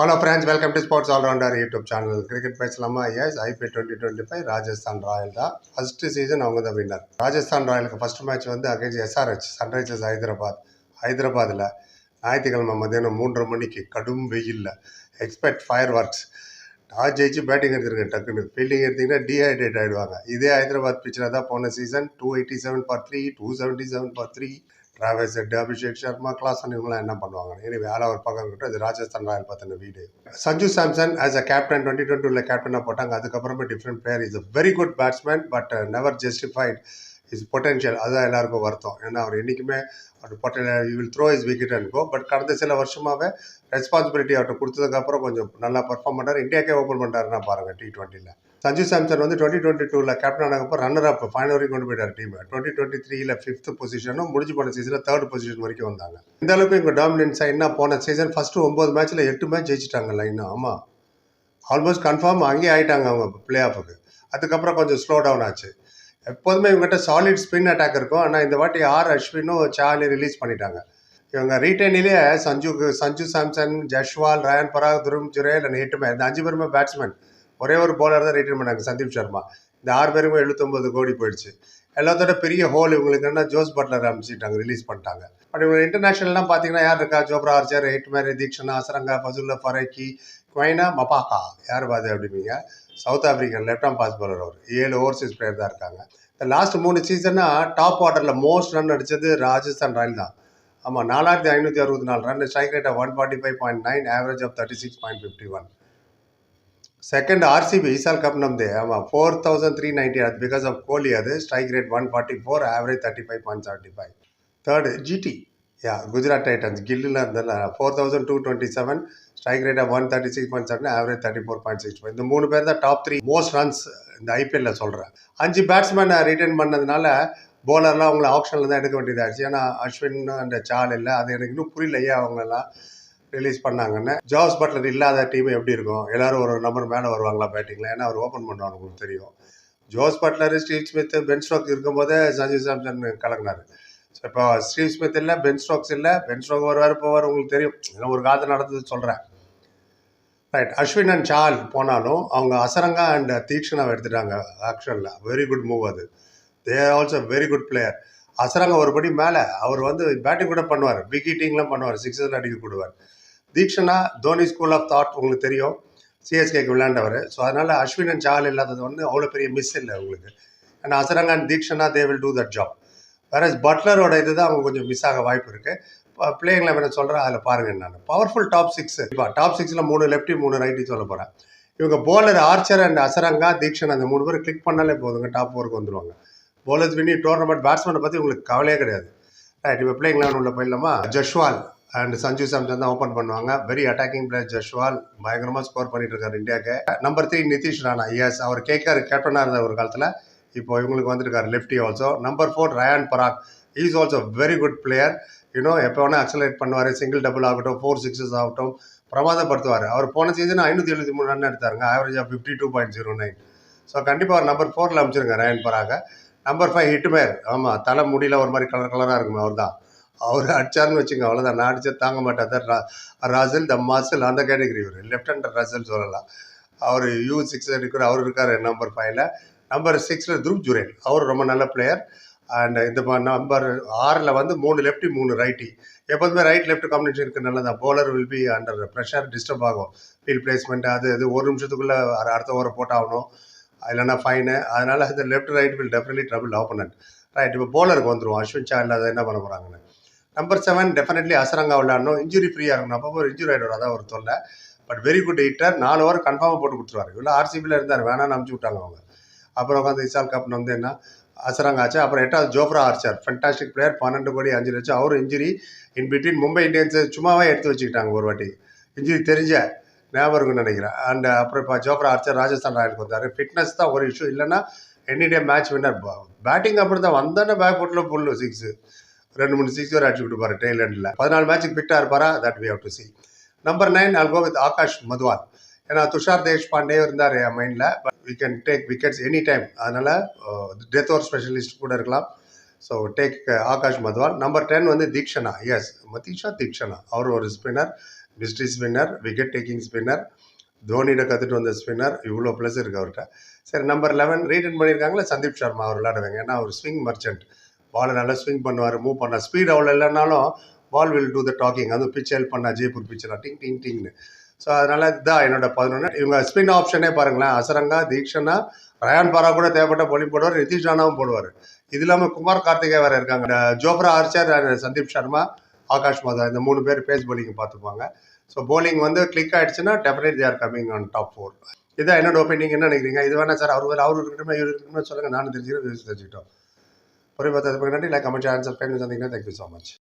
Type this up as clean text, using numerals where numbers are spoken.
Hello friends, welcome to Sports All Rounder YouTube channel. Cricket பேசலாமா? Yes, IPL 2025 Rajasthan Royal தான் first season அவங்க தான் winner. Rajasthan ராயலுக்கு first match வந்து against SRH Sunrisers ஹைதராபாத்தில் ஞாயிற்றுக்கிழமை மதியானம் 3:30 மணிக்கு கடும் வெயிலில் எக்ஸ்பெக்ட் ஃபயர் ஒர்க்ஸ். டாஸ் ஜெயிச்சு பேட்டிங் எடுத்துருங்க, டக்குன்னு ஃபீல்டிங் எடுத்திங்கன்னா டீஹைட்ரேட் ஆகிடுவாங்க. இதே ஹைதராபாத் பிச்சில் தான் போன season 287 for 3, 277 for 3. Travis Head, Abhishek Sharma, Klaasen இவங்களாம் என்ன பண்ணுவாங்க? எனவே வேலை ஒரு பக்கம் இருக்கட்டும். இது ராஜஸ்தான் ராயல் பற்றின வீடியோ. Sanju Samson as a captain 2022 கேப்டனாக போட்டாங்க. அதுக்கப்புறமே different player. Is a very good batsman, but never justified his potential. அதுதான் எல்லாருக்கும் வருத்தம். ஏன்னா அவர் என்றைக்குமே அவர் potential will throw his wicket and go. But கடந்த சில வருஷமாகவே ரெஸ்பான்சிபிலிட்டி அவர்கிட்ட கொடுத்ததுக்கப்புறம் கொஞ்சம் நல்லா பர்ஃபார்ம் பண்ணார். இந்தியாக்கே ஓப்பன் பண்ணுறாருன்னா பாருங்கள் T20. சஞ்சு சாம்சன் வந்து 2022 கேப்டன் ஆனதுக்கப்புறம் ரன்னர் அப் ஃபைனல் வரைக்கும் கொண்டு போயிட்டார் டீம். 2023 5th பொசிஷனும் முடிஞ்சு போன சீசனில் 3rd பொசிஷன் வரைக்கும் வந்தாங்க. இந்த அளவுக்கு இங்கே டாமினன்ஸாக என்ன போன சீசன் ஃபஸ்ட்டு 9 மேட்ச்சில் 8 மேட்ச் ஜெயிச்சிட்டாங்க லைனாக. ஆமாம், ஆல்மோஸ்ட் கன்ஃபார்ம் அங்கேயே ஆகிட்டாங்க அவங்க பிளே ஆஃபுக்கு. அதுக்கப்புறம் கொஞ்சம் ஸ்லோ டவுன் ஆச்சு. எப்போதுமே இவங்ககிட்ட சாலிட் ஸ்பின் அட்டாக் இருக்கும். ஆனால் இந்த வாட்டி அஸ்வினும் சார்லி ரிலீஸ் பண்ணிட்டாங்க. இவங்க ரீட்டைனிலேயே சஞ்சு சாம்சன், ஜஷ்வால், ரயான் பராக், துருவ் ஜுரேல் அண்ட் 8 பேர், இந்த 5 பேருமே பேட்ஸ்மேன். ஒரே ஒரு பவுலர் தான் ரிட்டைன் பண்ணாங்க, சந்தீப் சர்மா. இந்த 6 பேருமே 79 கோடி போயிடுச்சு. எல்லாத்தோட பெரிய ஹோல் இவங்களுக்கு என்ன, ஜோஸ் பட்லர் அமைச்சிட்டாங்க, ரிலீஸ் பண்ணிட்டாங்க. பட் இவங்க இன்டர்நேஷனல்லாம் பார்த்தீங்கன்னா யார் இருக்கா? Jofra Archer, Hetmyer, Theekshana, Hasaranga, Fazalhaq Farooqi, Kwena, Maphaka. யார் பாது அப்படிங்க? South African left arm pace bowler. அவர் 7 ஓவர்சீஸ் பிளேயர் தான் இருக்காங்க. இந்த லாஸ்ட் 3 சீசன்னா டாப் ஆர்டரில் மோஸ்ட் ரன் அடித்தது ராஜஸ்தான் ராயல் தான். ஆமாம், 4564 run, strike rate of 145.9, average of 36.51. Second RCB ஈசால் கப் நம்தே. ஆமாம், 4390. அது பிகாஸ் ஆஃப் கோலி. அது strike rate 144, average 35.75. Third GT, Gujarat Titans கில்லில் இருந்ததில்ல, 4227, ஸ்ட்ரைக் ரேட் ஆஃப் 136.7, ஆவரேஜ் 34.65. இந்த 3 பேர் தான் டாப் 3 மோஸ்ட் ரன்ஸ் இந்த ஐபிஎல்ல சொல்கிறேன். 5 பேட்ஸ்மேனை ரிட்டைன் பண்ணதுனால போலர்லாம் அவங்கள ஆப்ஷனில் தான் எடுக்க வேண்டியதாகிடுச்சு. ஏன்னா அஸ்வின் அந்த சால் இல்லை. அது எனக்கு இன்னும் புரியலையே அவங்களெல்லாம் ரிலீஸ் பண்ணாங்கன்னு. ஜோஸ் பட்லர் இல்லாத டீம் எப்படி இருக்கும்? எல்லாரும் ஒரு நம்பர் மேலே வருவாங்களா பேட்டிங்கில்? ஏன்னா அவர் ஓப்பன் பண்ணுவாங்க, உங்களுக்கு தெரியும். Jos Buttler, Steve Smith, Ben Stokes இருக்கும்போதே சஞ்சு சாம்சன் கலங்கினார். ஸோ இப்போ ஸ்டீவ் ஸ்மித் இல்லை, பென் ஸ்டோக்ஸ் இல்லை. பென் ஸ்டோக் வருவார் போவார், உங்களுக்கு தெரியும். ஏன்னா ஒரு காலத்தில் நடந்தது சொல்கிறேன். ரைட், அஸ்வின் அண்ட் சால் போனாலும் அவங்க அசரங்கா அண்ட் தீக்ஷனாவை எடுத்துட்டாங்க. ஆக்சுவலில் வெரி குட் மூவ் அது. They are also very good player. Azarenka ஒரு படி மேலே. அவர் வந்து பேட்டிங் கூட பண்ணுவார், விக்கெட்டிங்லாம் பண்ணுவார், சிக்ஸர் அடிக்க கொடுவார். Theekshana Dhoni school of thought உங்களுக்கு தெரியும், சிஎஸ்கேக்கு விளையாண்டவர். ஸோ அதனால் அஸ்வின் அண்ட் சால் இல்லாதது வந்து அவ்வளோ பெரிய மிஸ் இல்லை உங்களுக்கு. And Hasaranga and Theekshana they will do that job. வேற பட்லரோட இது தான் அவங்க கொஞ்சம் மிஸ் ஆக வாய்ப்பு இருக்குது. பிளேயிங்கில் வேணா சொல்கிறேன், அதில் பாருங்கள். நான் பவர்ஃபுல் டாப் 6. இப்போ டாப் 6ல் 3 லெஃப்டி 3 ரைட்டி சொல்ல போகிறேன். இவங்க bowler Archer and Azarenka, Deekshan, அந்த 3 பேர் கிளிக் பண்ணாலே போதுங்க, டாப் 4க்கு வந்துடுவாங்க. Bowlers Vini tournament. பேட்ஸ்மேனை பற்றி உங்களுக்கு கவலையே கிடையாது. ரைட், இப்போ பிளேயிங் 11 உள்ள போயிடலாமா? ஜஷ்வால் அண்ட் சஞ்சு சாம்சன் தான் ஓப்பன் பண்ணுவாங்க. Very attacking player Jaiswal. பயங்கரமாக ஸ்கோர் பண்ணிட்டு இருக்காரு இந்தியாவுக்கு. நம்பர் 3 நிதிஷ் ராணா. எஸ், அவர் கேட்காரு, கேப்டனாக இருந்த ஒரு காலத்தில். இப்போ இவங்களுக்கு வந்துருக்காரு lefty also. Number 4 Riyan Parag. Is also very good player. எப்போ வேணால் அக்சலேட் பண்ணுவார். சிங்கிள் டபுள் ஆகட்டும், 4 6s ஆகட்டும், பிரமாதப்படுத்துவார். அவர் போன சீசன் 573 ரன் எடுத்தாருங்க, ஆவரேஜ் ஆஃப் 52.09. ஸோ கண்டிப்பாக அவர் நம்பர் 4ல் அமைச்சிருங்க ரயான் பராக. Number 5 Hetmyer. ஆமாம், தலை முடியல ஒரு மாதிரி கலராக இருக்குமே, அவர் தான். அவர் அடிச்சார்னு வச்சுங்க, அவ்வளோதான். நான் அடிச்சா தாங்க மாட்டார். ரசல் த மசில், அந்த கேட்டகரி. இவர் லெஃப்ட் ஹேண்டர் ரசல் சொல்லலாம். அவர் U6 அடிக்கிற அவர் இருக்கார் நம்பர் 5ல். நம்பர் 6ல் துருவ் ஜுரேல். அவர் ரொம்ப நல்ல பிளேயர். அண்ட் இந்த நம்பர் 6ல் வந்து 3 லெஃப்டி 3 ரைட்டி. எப்போதுமே ரைட் லெஃப்ட் காம்பினேஷன் இருக்குது, நல்லதான். Bowler will be under pressure, disturb ஆகும். ஃபீல்ட் பிளேஸ்மெண்ட் அது இது 1 நிமிஷத்துக்குள்ளே அடுத்த ஓவரை போட்டாகணும், இல்லைன்னா ஃபைனு. அதனால் இந்த left right will definitely trouble opponent. Right, இப்போ போலருக்கு வந்துடும். அஸ்வின் சால் அதை என்ன பண்ண போகிறாங்கன்னு. நம்பர் 7 டெஃபினெட்லி அசரங்கா விளையாடணும். இன்ஜுரி ஃப்ரீயாக இருக்கணும். அப்போ ஒரு இன்ஜுரி ஆகிடும், அதான் ஒரு தொல்லை. But very good hitter. 4 over கன்ஃபார்மாக போட்டு கொடுத்துருவாரு. இவ்வளோ ஆர்சிபியில் இருந்தார், வேணான்னு அனுப்பிச்சி விட்டாங்க அவங்க. அப்புறம் உட்காந்து இசால் கப் வந்து என்ன அசரங்கா ஆச்சு. அப்புறம் 8வது ஜோப்ரா ஆர்ச்சர், ஃபென்டாஸ்டிக் பிளேயர், 12 கோடி 5 லட்சம். அவரும் இன்ஜுரி இன் பிட்வீன். மும்பை இந்தியன்ஸை சும்மாவே எடுத்து வச்சுக்கிட்டாங்க ஒரு வாட்டி, இன்ஜுரி தெரிஞ்ச ஞாபகம் இருக்குன்னு நினைக்கிறேன். அண்ட் அப்புறம் இப்போ ஜோப்ரா ஆர்ச்சர் ராஜஸ்தான் ராயலுக்கு வந்தார். ஃபிட்னஸ் தான் ஒரு இஷ்யூ, இல்லைன்னா any day match winner. Batting அப்படி தான் வந்தானே பேக் ஃபுட்டில் புல்லு 6, 2-3 6 வரை அடிச்சு விட்டுப்பாரு டெய்ல் எண்டில். 14 மேட்சுக்கு ஃபிட்டாக இருப்பாரா? That we have to see. Number 9 I'll go with Akash Madhwal. ஏன்னா துஷார் தேஷ்பாண்டே இருந்தார் என் மைண்டில். But we can take wickets any time. அதனால் டெத் ஓவர் ஸ்பெஷலிஸ்ட் கூட இருக்கலாம். So take Akash Madhwal. Number 10 வந்து தீக்ஷனா. எஸ், மதீஷா தீக்ஷனா. அவர் ஒரு spinner. Mystery spinner, wicket taking spinner, தோனியிட கற்றுட்டு வந்த ஸ்பின்னர், இவ்வளோ ப்ளஸ் இருக்குது அவர்கிட்ட. சரி, நம்பர் 11 ரீட்டன் பண்ணியிருக்காங்களே சந்தீப் சர்மா அவர் விளையாடுவாங்க. ஏன்னா அவர் ஸ்விங் மர்ச்சன்ட், பாலை நல்லா ஸ்விங் பண்ணுவார், மூவ் பண்ணார். ஸ்பீட் அவ்வளோ இல்லைனாலும் ball will do the talking. அதுவும் பிச் ஹெல்ப் பண்ணா ஜெய்ப்பூர் பிச்செல்லாம் டிங் டிங் டிங்னு. ஸோ அதனால் இதுதான் என்னோட 11. இவங்க ஸ்பின் ஆப்ஷனே பாருங்களேன், அசரங்கா, தீக்ஷனா, ரயான் பாரா கூட தேவைப்பட்ட bowling போடுவார், நிதிஷ் ராணாவும் போடுவார். இது இல்லாமல் குமார் கார்த்திகே வேறு இருக்காங்க. ஜோப்ரா ஆர்ச்சர், சந்தீப் சர்மா, ஆகாஷ் மாதா, இந்த 3 பேர் பேஸ் bowling பார்த்துப்பாங்க. ஸோ bowling வந்து கிளிக் ஆகிடுச்சுன்னா definite they are coming on top 4. இதான் என்னோட ஒப்பீனியன். என்ன நினைக்கிறீங்க? இது வேணா சார் அவர் இருக்கட்டுமே இவர் இருக்கட்டுமே சொல்லுங்கள், நானும் தெரிஞ்சுக்கிட்டோம். புரியும். நன்றி. Like, comment, share, subscribe. சந்திங்கன்னா தேங்க்யூ ஸோ மச்.